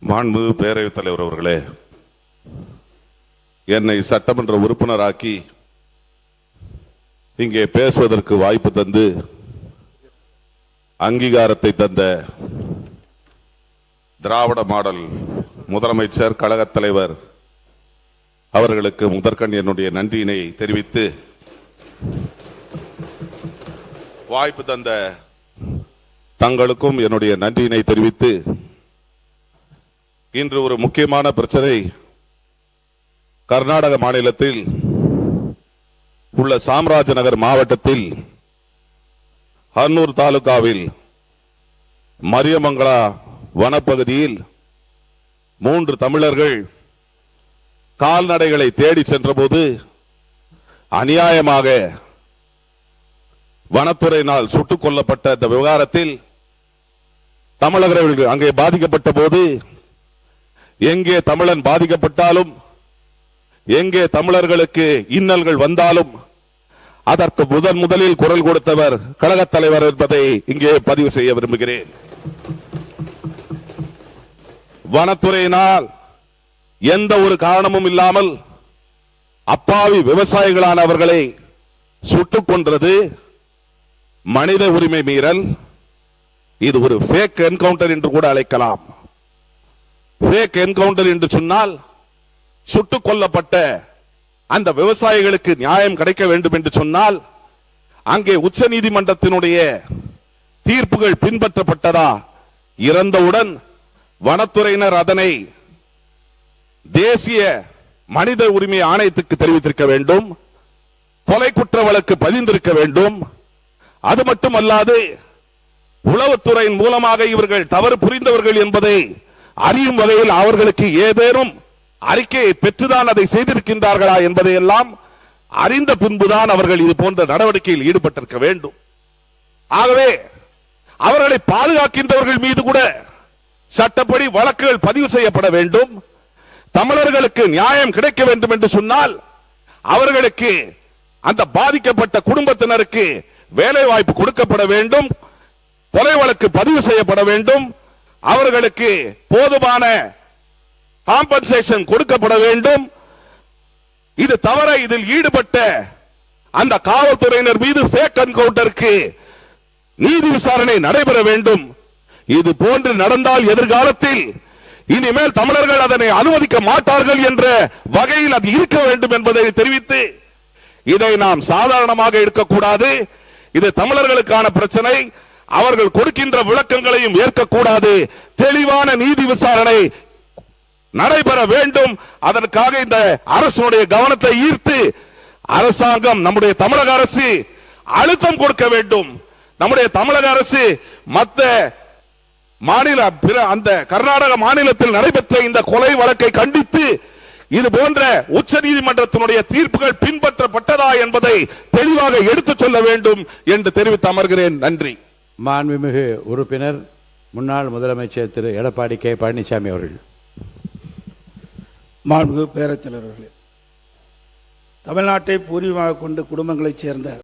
மாண்பு பேரவைத் தலைவர் அவர்களே, என்னை சட்டமன்ற உறுப்பினராக்கி இங்கே பேசுவதற்கு வாய்ப்பு தந்து அங்கீகாரத்தை தந்த திராவிட மாடல் முதலமைச்சர் கழகத் தலைவர் அவர்களுக்கு முதற்கண் என்னுடைய நன்றியினை தெரிவித்து, வாய்ப்பு தந்த தங்களுக்கும் என்னுடைய நன்றியினை தெரிவித்து, இன்று ஒரு முக்கியமான பிரச்சனை கர்நாடக மாநிலத்தில் உள்ள சாம்ராஜநகர் மாவட்டத்தில் ஹன்னூர் தாலுகாவில் மரியமங்கலா வனப்பகுதியில் 3 தமிழர்கள் கால்நடைகளை தேடி சென்றபோது அநியாயமாக வனத்துறையினால் சுட்டுக் கொல்லப்பட்ட இந்த விவகாரத்தில் தமிழர்கள் அங்கே பாதிக்கப்பட்ட போது, எங்கே தமிழன் பாதிக்கப்பட்டாலும், எங்கே தமிழர்களுக்கு இன்னல்கள் வந்தாலும் அதற்கு முதலில் குரல் கொடுத்தவர் கழகத் தலைவர் என்பதை இங்கே பதிவு செய்ய விரும்புகிறேன். வனத்துறையினால் எந்த ஒரு காரணமும் இல்லாமல் அப்பாவி விவசாயிகளான அவர்களை சுட்டுக் கொன்றது மனித உரிமை மீறல். இது ஒரு ஃபேக் என்கவுண்டர் என்று கூட அழைக்கலாம். ஃபேக் என்கவுண்டர் என்று சொன்னால் சுட்டுக் கொல்லப்பட்ட அந்த விவசாயிகளுக்கு நியாயம் கிடைக்க வேண்டும் என்று சொன்னால் அங்கே உச்ச நீதிமன்றத்தினுடைய தீர்ப்புகள் பின்பற்றப்பட்டதா? இறந்தவுடன் வனத்துறையினர் அதனை தேசிய மனித உரிமை ஆணையத்துக்கு தெரிவித்திருக்க வேண்டும். கொலை குற்ற வழக்கு பதிந்திருக்க வேண்டும். அது மட்டுமல்லாது உளவுத்துறையின் மூலமாக இவர்கள் தவறு புரிந்தவர்கள் என்பதை அறியும் வகையில் அவர்களுக்கு ஏதேனும் அறிக்கையை பெற்றுதான் அதை செய்திருக்கின்றார்களா என்பதையெல்லாம் அறிந்த பின்புதான் அவர்கள் இது போன்ற நடவடிக்கையில் ஈடுபட்டிருக்க வேண்டும். ஆகவே அவர்களை பாதுகாக்கின்றவர்கள் மீது கூட சட்டப்படி வழக்குகள் பதிவு செய்யப்பட வேண்டும். தமிழர்களுக்கு நியாயம் கிடைக்க வேண்டும் என்று சொன்னால் அவர்களுக்கு, அந்த பாதிக்கப்பட்ட குடும்பத்தினருக்கு வேலை வாய்ப்பு கொடுக்கப்பட வேண்டும். கொலை வழக்கு பதிவு செய்யப்பட வேண்டும். அவர்களுக்கு போதுமான காம்பன்சேஷன் கொடுக்கப்பட வேண்டும். இது தவிர இதில் ஈடுபட்ட அந்த காவல்துறையினர் மீது ஃபேக் என்கவுண்டருக்கு நீதி விசாரணை நடைபெற வேண்டும். இது போன்று நடந்தால் எதிர்காலத்தில் இனிமேல் தமிழர்கள் அதனை அனுமதிக்க மாட்டார்கள் என்ற வகையில் அது இருக்க வேண்டும் என்பதை தெரிவித்து, இதை நாம் சாதாரணமாக இருக்கக்கூடாது. இது தமிழர்களுக்கான பிரச்சனை. அவர்கள் கொடுக்கின்ற விளக்கங்களையும் ஏற்கக்கூடாது. தெளிவான நீதி விசாரணை நடைபெற வேண்டும். அதற்காக இந்த அரசுடைய கவனத்தை ஈர்த்து அரசாங்கம், நம்முடைய தமிழக அரசு அழுத்தம் கொடுக்க வேண்டும். நம்முடைய தமிழக அரசு மற்ற மாநில, அந்த கர்நாடக மாநிலத்தில் நடைபெற்ற இந்த கொலை வழக்கை கண்டித்து இது போன்ற உச்ச நீதிமன்றத்தினுடைய தீர்ப்புகள் பின்பற்றப்பட்டதா என்பதை தெளிவாக எடுத்துச் சொல்ல வேண்டும் என்று தெரிவித்து அமர்கிறேன். நன்றி. மாண்புமிகு உறுப்பினர் முன்னாள் முதலமைச்சர் திரு எடப்பாடி கே பழனிசாமி அவர்கள். மாண்புமிகு பேரவைத் தலைவர்களே, தமிழ்நாட்டை பூர்வீகமாக கொண்டு குடும்பங்களைச் சேர்ந்த